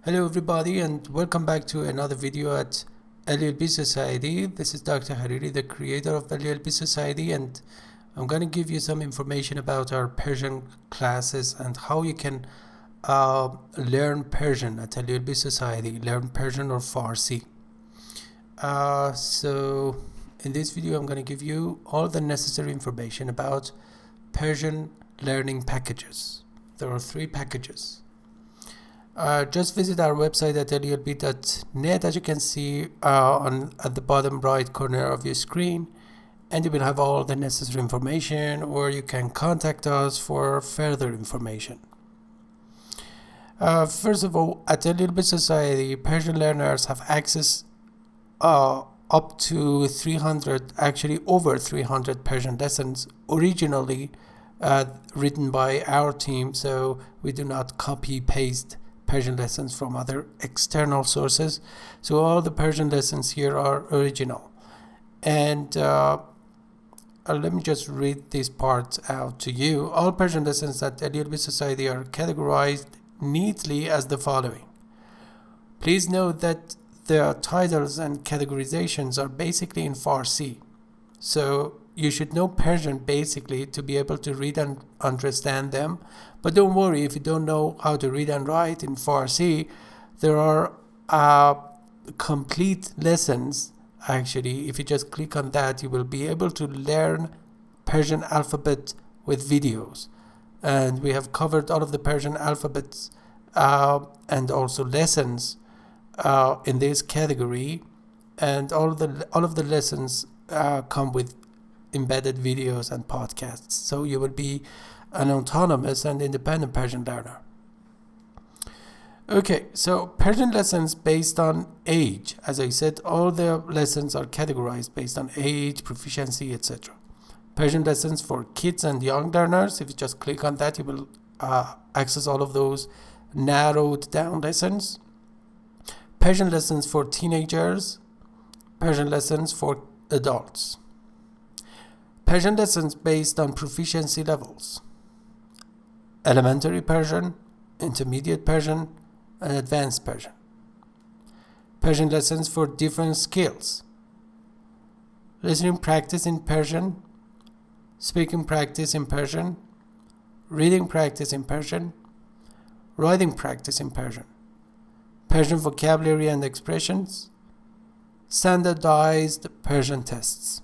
Hello everybody and welcome back to another video at Atelier B Society. This is Dr. Hariri, the creator of Atelier B Society, and I'm going to give you some information about our Persian classes and how you can learn Persian at Atelier B Society, learn Persian or Farsi. So in this video I'm going to give you all the necessary information about Persian learning packages. There are 3 packages. Just visit our website at atelierb.net, as you can see at the bottom right corner of your screen, and you will have all the necessary information, or you can contact us for further information. First of all, at Atelier B Society, Persian learners have access up to 300, actually over 300 Persian lessons originally written by our team, so we do not copy-paste Persian lessons from other external sources. So all the Persian lessons here are original. And let me just read this part out to you. All Persian lessons at Atelier B Society are categorized neatly as the following. Please note that the titles and categorizations are basically in Farsi. So you should know Persian basically to be able to read and understand them. But don't worry if you don't know how to read and write in Farsi. There are complete lessons. Actually, if you just click on that, you will be able to learn Persian alphabet with videos. And we have covered all of the Persian alphabets and also lessons in this category. And all of the lessons come with embedded videos and podcasts, so you will be an autonomous and independent Persian learner. Okay, so Persian lessons based on age. As I said, all the lessons are categorized based on age, proficiency, etc. Persian lessons for kids and young learners. If you just click on that, you will access all of those narrowed down lessons. Persian lessons for teenagers. Persian lessons for adults. Persian lessons based on proficiency levels: elementary Persian, intermediate Persian, and advanced Persian. Persian lessons for different skills: listening practice in Persian, speaking practice in Persian, reading practice in Persian, writing practice in Persian, Persian vocabulary and expressions, standardized Persian tests.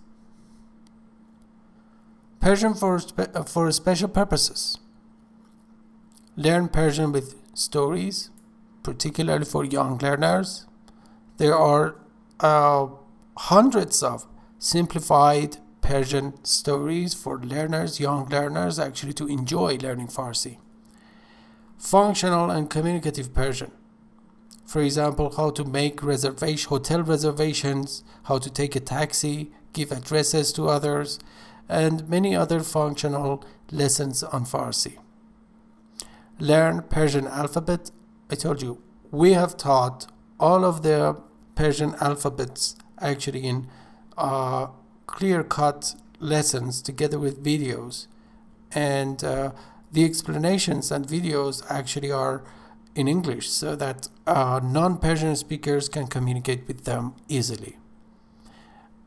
Persian for special purposes. Learn Persian with stories, particularly for young learners. There are hundreds of simplified Persian stories for learners, young learners, actually to enjoy learning Farsi. Functional and communicative Persian. For example, how to make hotel reservations, how to take a taxi, give addresses to others, and many other functional lessons on Farsi. Learn Persian alphabet. I told you, we have taught all of the Persian alphabets actually in clear-cut lessons together with videos. And the explanations and videos actually are in English so that non-Persian speakers can communicate with them easily.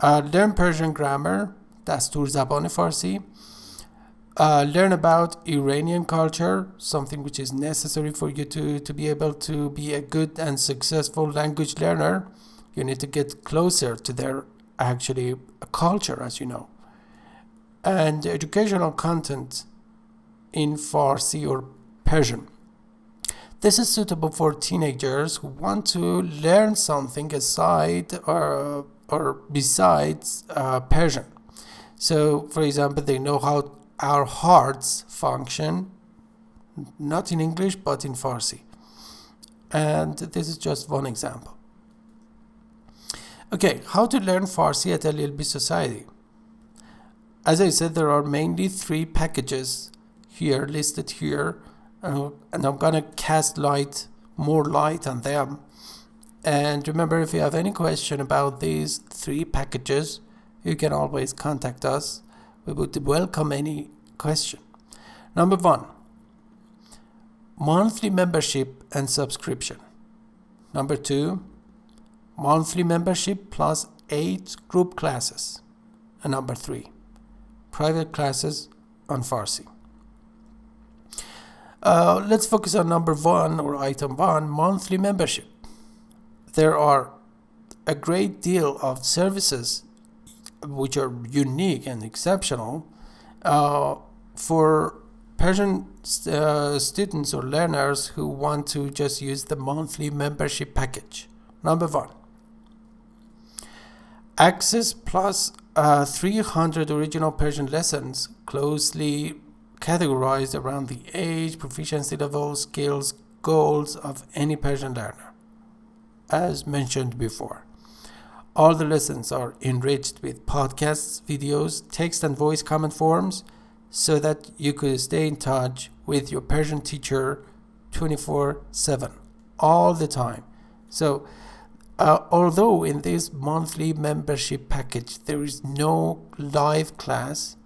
Learn Persian grammar. دستور زبان فارسی. Learn about Iranian culture, something which is necessary for you to be able to be a good and successful language learner. You need to get closer to their actually culture, as you know. And educational content in Farsi or Persian. This is suitable for teenagers who want to learn something aside or besides Persian. So, for example, they know how our hearts function, not in English, but in Farsi. And this is just one example. Okay, how to learn Farsi at Atelier B Society. As I said, there are mainly 3 packages here, listed here, and I'm gonna cast more light on them. And remember, if you have any question about these 3 packages, you can always contact us. We would welcome any question. Number 1, monthly membership and subscription. Number 2, monthly membership plus 8 group classes. And number 3, private classes on Farsi. Let's focus on number 1 or item 1, monthly membership. There are a great deal of services which are unique and exceptional for Persian students or learners who want to just use the monthly membership package. Number 1, access plus 300 original Persian lessons closely categorized around the age, proficiency level, skills, goals of any Persian learner. As mentioned before, all the lessons are enriched with podcasts, videos, text and voice comment forms so that you could stay in touch with your Persian teacher 24/7, all the time. So, although in this monthly membership package there is no live class,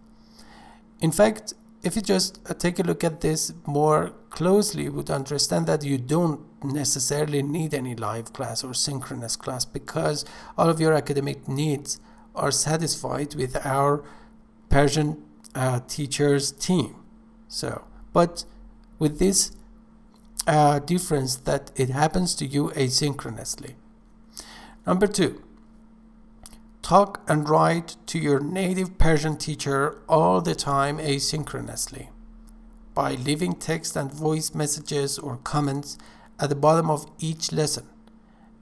in fact, if you just take a look at this more closely, you would understand that you don't necessarily need any live class or synchronous class because all of your academic needs are satisfied with our Persian teachers team. So, but with this difference that it happens to you asynchronously. Number 2, talk and write to your native Persian teacher all the time asynchronously by leaving text and voice messages or comments at the bottom of each lesson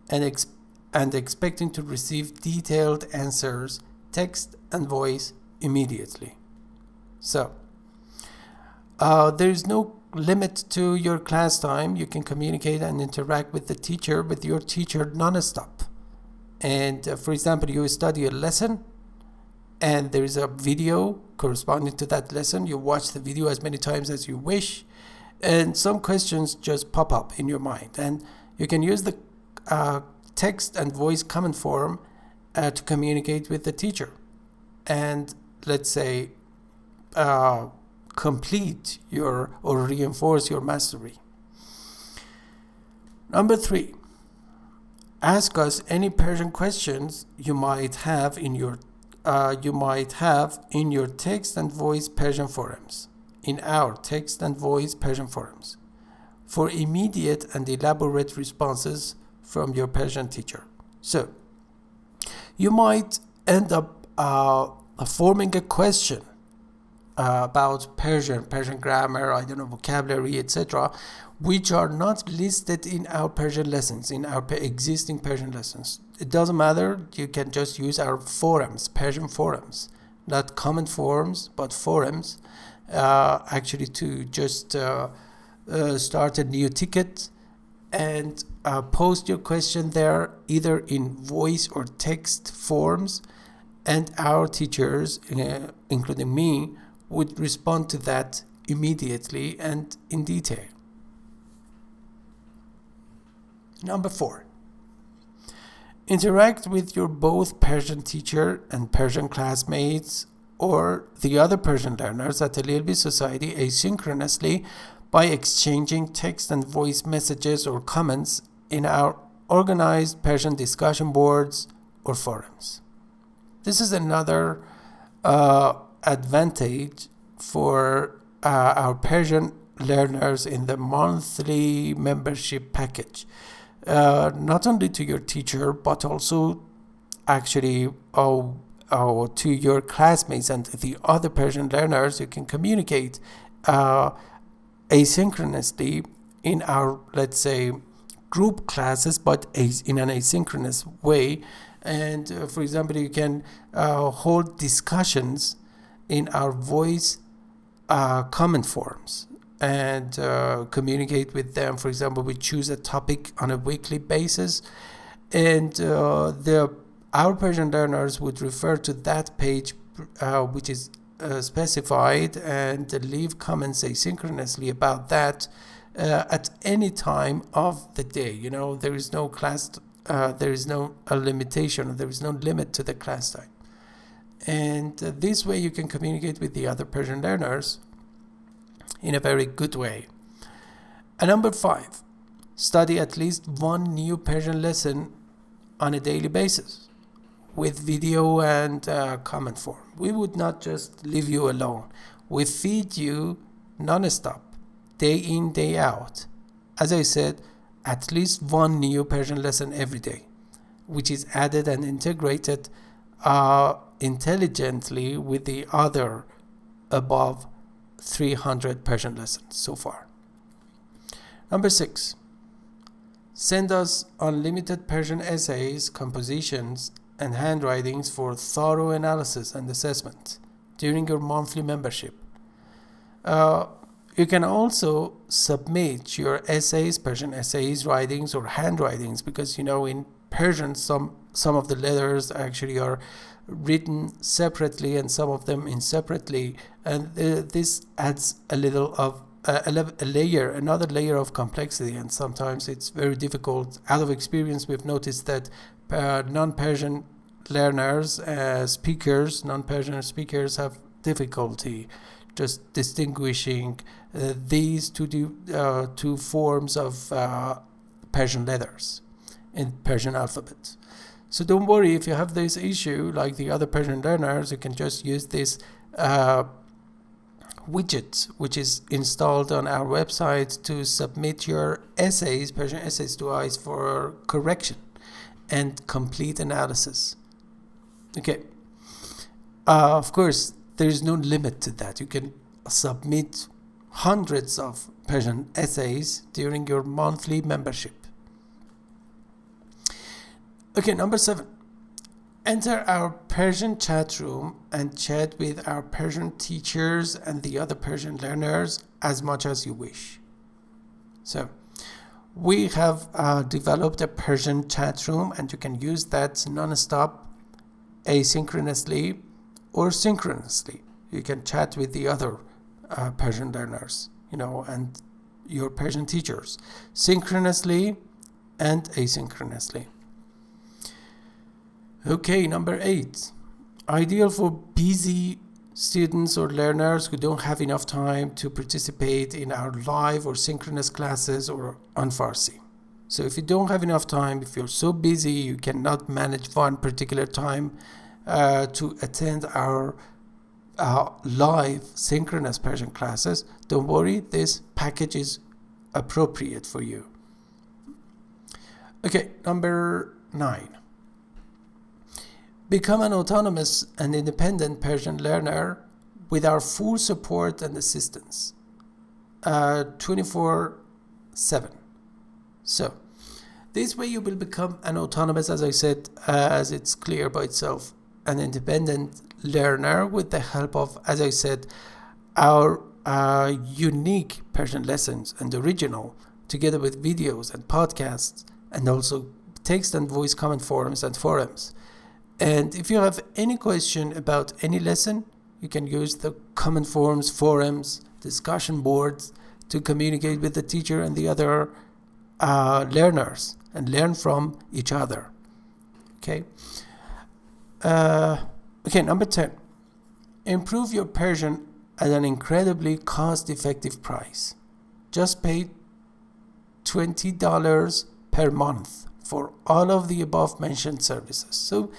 and expecting to receive detailed answers, text and voice, immediately. So, there is no limit to your class time. You can communicate and interact with your teacher non-stop. And for example, you study a lesson and there is a video corresponding to that lesson. You watch the video as many times as you wish, and some questions just pop up in your mind. And you can use the text and voice comment form to communicate with the teacher. And let's say complete or reinforce your mastery. Number 3, ask us any Persian questions you might have in your text and voice Persian forums, in our text and voice Persian forums, for immediate and elaborate responses from your Persian teacher. So, you might end up forming a question about Persian grammar, vocabulary, etc., which are not listed in our Persian lessons, in our existing Persian lessons. It doesn't matter, you can just use our forums, Persian forums, not comment forums, but forums, actually to just start a new ticket and post your question there, either in voice or text forms, and our teachers, including me, would respond to that immediately and in detail. Number 4, interact with your both Persian teacher and Persian classmates or the other Persian learners at Atelier B Society asynchronously by exchanging text and voice messages or comments in our organized Persian discussion boards or forums. This is another advantage for our Persian learners in the monthly membership package. Not only to your teacher, but also actually to your classmates and the other Persian learners. You can communicate asynchronously in our, let's say, group classes, but in an asynchronous way. And for example, you can hold discussions in our voice comment forms and communicate with them. For example, we choose a topic on a weekly basis, and our Persian learners would refer to that page which is specified and leave comments asynchronously about that at any time of the day. There is no class, there is no limitation, there is no limit to the class time. And this way you can communicate with the other Persian learners in a very good way. And number 5, Study at least one new Persian lesson on a daily basis with video and comment form. We would not just leave you alone. We feed you non-stop, day in, day out. As I said, at least one new Persian lesson every day, which is added and integrated intelligently with the other above 300 Persian lessons so far. Number 6. Send us unlimited Persian essays, compositions, and handwritings for thorough analysis and assessment during your monthly membership. You can also submit your essays, Persian essays, writings, or handwritings, because in Persian some of the letters actually are written separately and some of them inseparately, and this adds another layer of complexity, and sometimes it's very difficult. Out of experience, we've noticed that non-Persian learners, non-Persian speakers have difficulty just distinguishing these two forms of Persian letters in Persian alphabet. So don't worry if you have this issue like the other Persian learners. You can just use this widget which is installed on our website to submit your essays, Persian essays, to us for correction and complete analysis. Okay. Of course, there is no limit to that. You can submit hundreds of Persian essays during your monthly membership. Okay, number 7. Enter our Persian chat room and chat with our Persian teachers and the other Persian learners as much as you wish. So, we have developed a Persian chat room, and you can use that non-stop, asynchronously or synchronously. You can chat with the other Persian learners, and your Persian teachers, synchronously and asynchronously. Okay, number 8. Ideal for busy students or learners who don't have enough time to participate in our live or synchronous classes or on Farsi. So if you don't have enough time, if you're so busy you cannot manage one particular time to attend our live synchronous Persian classes, don't worry, this package is appropriate for you. Okay, number 9. Become an autonomous and independent Persian learner with our full support and assistance 24/7. So, this way you will become an autonomous, as I said, as it's clear by itself, an independent learner with the help of, as I said, our unique Persian lessons and original, together with videos and podcasts, and also text and voice comment forums and forums. And if you have any question about any lesson, you can use the comment forums, forums, discussion boards to communicate with the teacher and the other learners and learn from each other. Okay. Okay, number 10. Improve your Persian at an incredibly cost-effective price. Just pay $20 per month for all of the above mentioned services. So,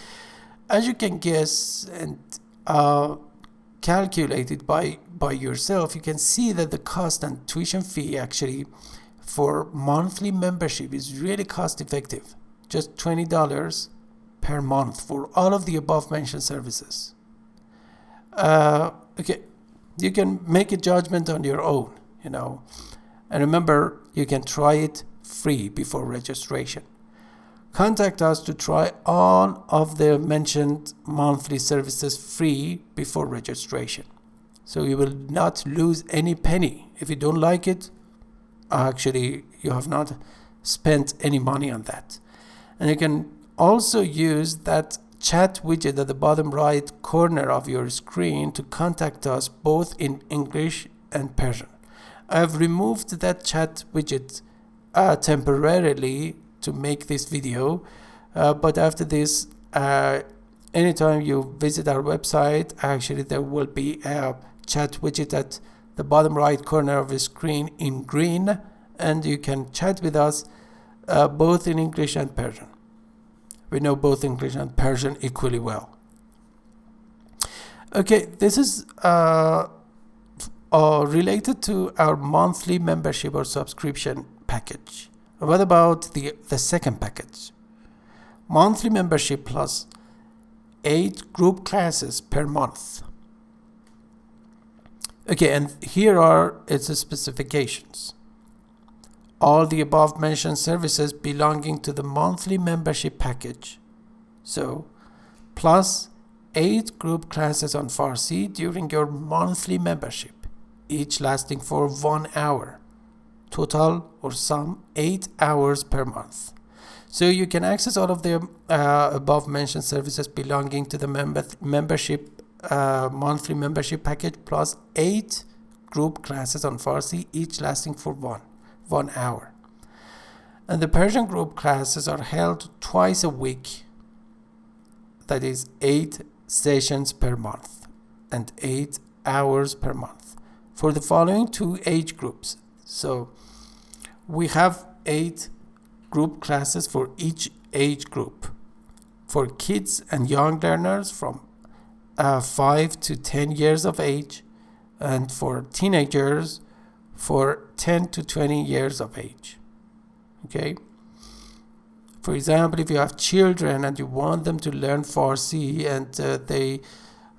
as you can guess and calculate it by yourself, you can see that the cost and tuition fee actually for monthly membership is really cost effective. Just $20 per month for all of the above mentioned services. Okay, you can make a judgment on your own, and remember, you can try it free before registration. Contact us to try all of the mentioned monthly services free before registration. So you will not lose any penny. If you don't like it, actually you have not spent any money on that. And you can also use that chat widget at the bottom right corner of your screen to contact us both in English and Persian. I have removed that chat widget temporarily to make this video, but after this, anytime you visit our website, actually there will be a chat widget at the bottom right corner of the screen in green, and you can chat with us both in English and Persian. We know both English and Persian equally well. Okay, this is related to our monthly membership or subscription package. What about the second package? Monthly membership plus 8 group classes per month. Okay, and here are its specifications. All the above mentioned services belonging to the monthly membership package. So, plus 8 group classes on Farsi during your monthly membership, each lasting for 1 hour. Total or sum 8 hours per month. So you can access all of the above mentioned services belonging to the membership monthly membership package plus 8 group classes on Farsi, each lasting for 1 hour. And the Persian group classes are held twice a week. That is 8 sessions per month and 8 hours per month for the following 2 age groups. So we have 8 group classes for each age group. For kids and young learners from 5 to 10 years of age, and for teenagers for 10 to 20 years of age. Okay? For example, if you have children and you want them to learn Farsi and they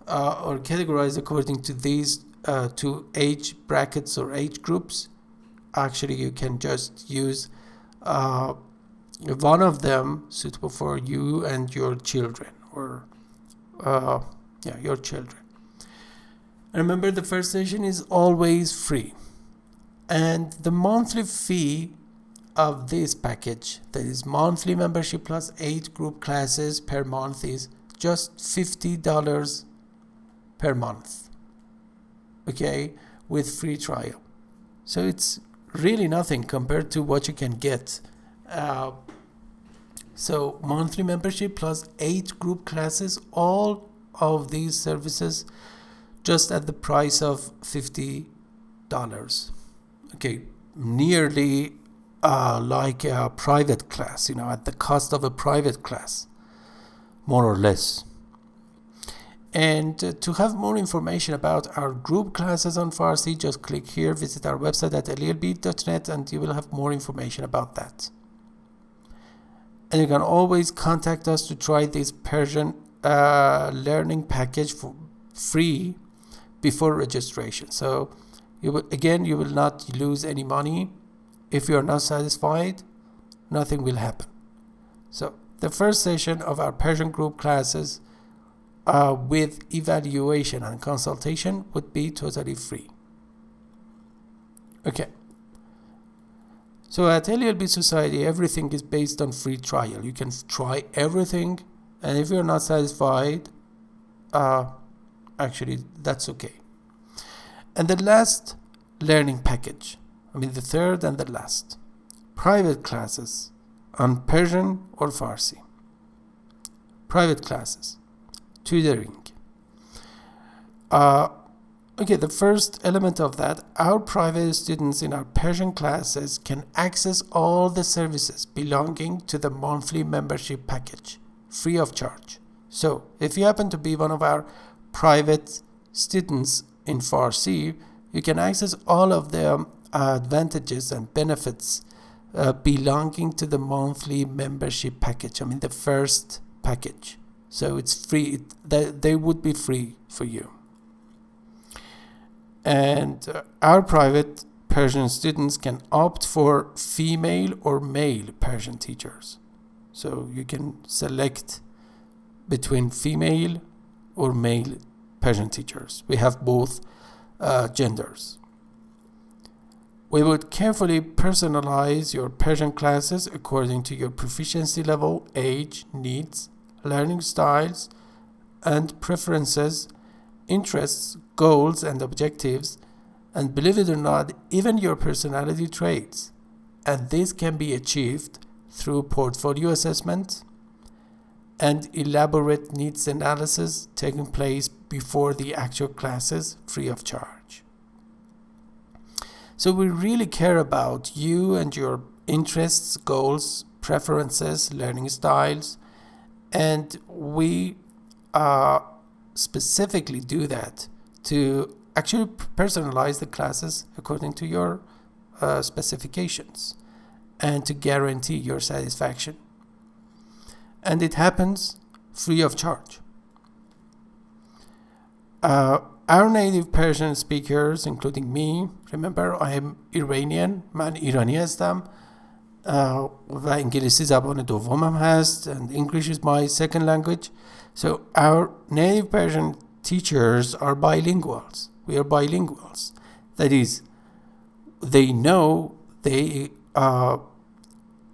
are categorized according to these 2 age brackets or age groups, actually you can just use one of them suitable for you and your children, or your children. And remember, the first session is always free, and the monthly fee of this package, that is monthly membership plus 8 group classes per month, is just $50 per month, okay, with free trial. So it's really nothing compared to what you can get. So monthly membership plus 8 group classes, all of these services just at the price of $50. Okay, nearly like a private class, at the cost of a private class, more or less. And to have more information about our group classes on Farsi, just click here, visit our website at atelierb.net, and you will have more information about that. And you can always contact us to try this Persian learning package for free before registration. So you will not lose any money. If you are not satisfied, nothing will happen. So the first session of our Persian group classes with evaluation and consultation would be totally free. Okay. So at Atelier B Society, everything is based on free trial. You can try everything, and if you're not satisfied, actually that's okay. And the last learning package, the third and the last, private classes on Persian or Farsi. Private classes, tutoring. Okay, the first element of that, our private students in our Persian classes can access all the services belonging to the monthly membership package, free of charge. So, if you happen to be one of our private students in Farsi, you can access all of the advantages and benefits belonging to the monthly membership package. The first package. So it's free. They would be free for you. And our private Persian students can opt for female or male Persian teachers. So you can select between female or male Persian teachers. We have both genders. We would carefully personalize your Persian classes according to your proficiency level, age, needs, learning styles, and preferences, interests, goals, and objectives, and believe it or not, even your personality traits. And this can be achieved through portfolio assessment and elaborate needs analysis taking place before the actual classes, free of charge. So we really care about you and your interests, goals, preferences, learning styles, and we specifically do that to actually personalize the classes according to your specifications and to guarantee your satisfaction. And it happens free of charge. Our native Persian speakers, including me, remember I am Iranian, من ایرانی هستم و انگلیسی زبان دومم هست, and English is my second language. So our native Persian teachers are bilinguals. We are bilinguals. That is, they know,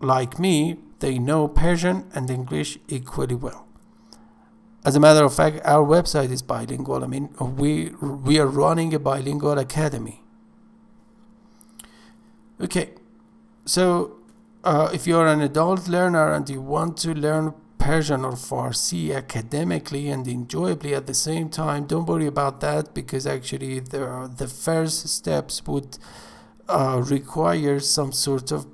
like me, they know Persian and English equally well. As a matter of fact, our website is bilingual. I mean, we are running a bilingual academy. Okay, so if you are an adult learner and you want to learn Persian or Farsi academically and enjoyably at the same time, don't worry about that, because actually the first steps would require some sort of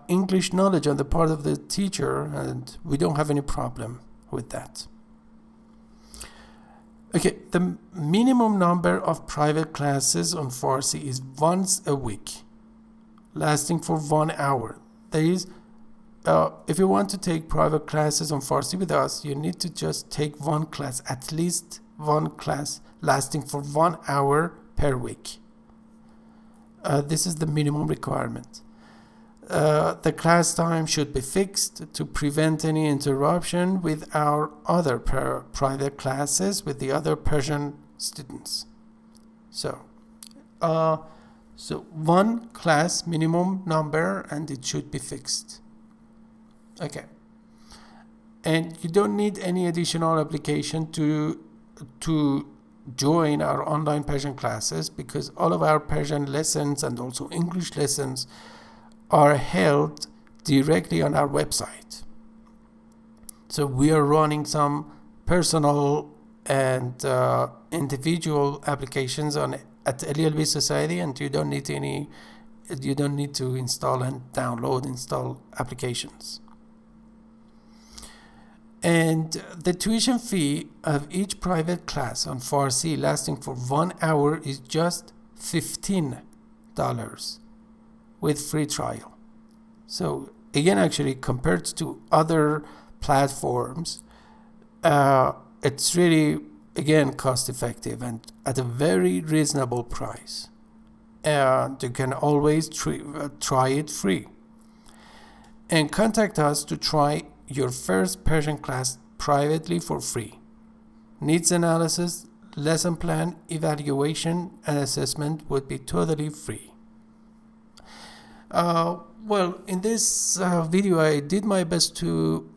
English knowledge on the part of the teacher, and we don't have any problem with that. Okay, the minimum number of private classes on Farsi is once a week, lasting for 1 hour. That is, if you want to take private classes on Farsi with us, you need to just take one class, at least one class, lasting for 1 hour per week. This is the minimum requirement. The class time should be fixed to prevent any interruption with our other private classes with the other Persian students. So one class minimum number, and it should be fixed. Okay. And you don't need any additional application to join our online Persian classes, because all of our Persian lessons and also English lessons are held directly on our website. So we are running some personal and individual applications on Atelier B Society, and you don't need to install applications. And the tuition fee of each private class on Farsi lasting for 1 hour is just $15 with free trial. So again, actually, compared to other platforms, it's really, again, cost effective and at a very reasonable price. And you can always try it free. And contact us to try your first Persian class privately for free. Needs analysis, lesson plan, evaluation, and assessment would be totally free. Well, in this video, I did my best to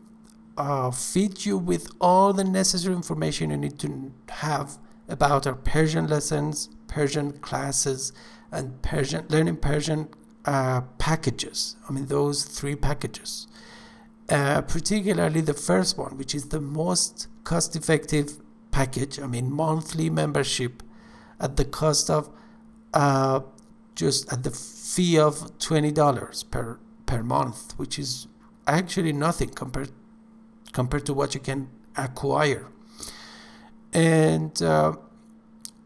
feed you with all the necessary information you need to have about our Persian lessons, Persian classes, and learning Persian packages. I mean, those 3 packages. Particularly the first one, which is the most cost-effective package. I mean, monthly membership at the cost of just at the fee of $20 per month, which is actually nothing compared to what you can acquire. And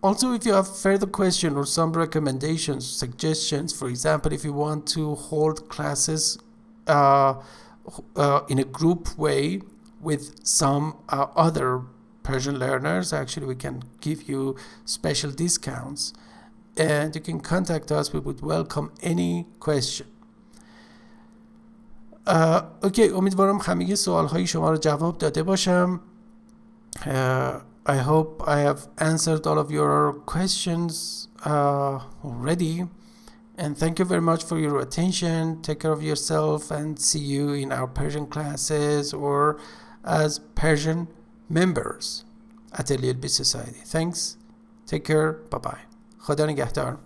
also, if you have further questions or some recommendations, suggestions, for example, if you want to hold classes in a group way with some other Persian learners, actually we can give you special discounts, and you can contact us. We would welcome any question. اوکی، امیدوارم همه سوالهای شما رو جواب داده باشم. I hope I have answered all of your questions already. And thank you very much for your attention. Take care of yourself and see you in our Persian classes or as Persian members at Atelier B Society. Thanks. Take care. Bye-bye. خدا نگهدار.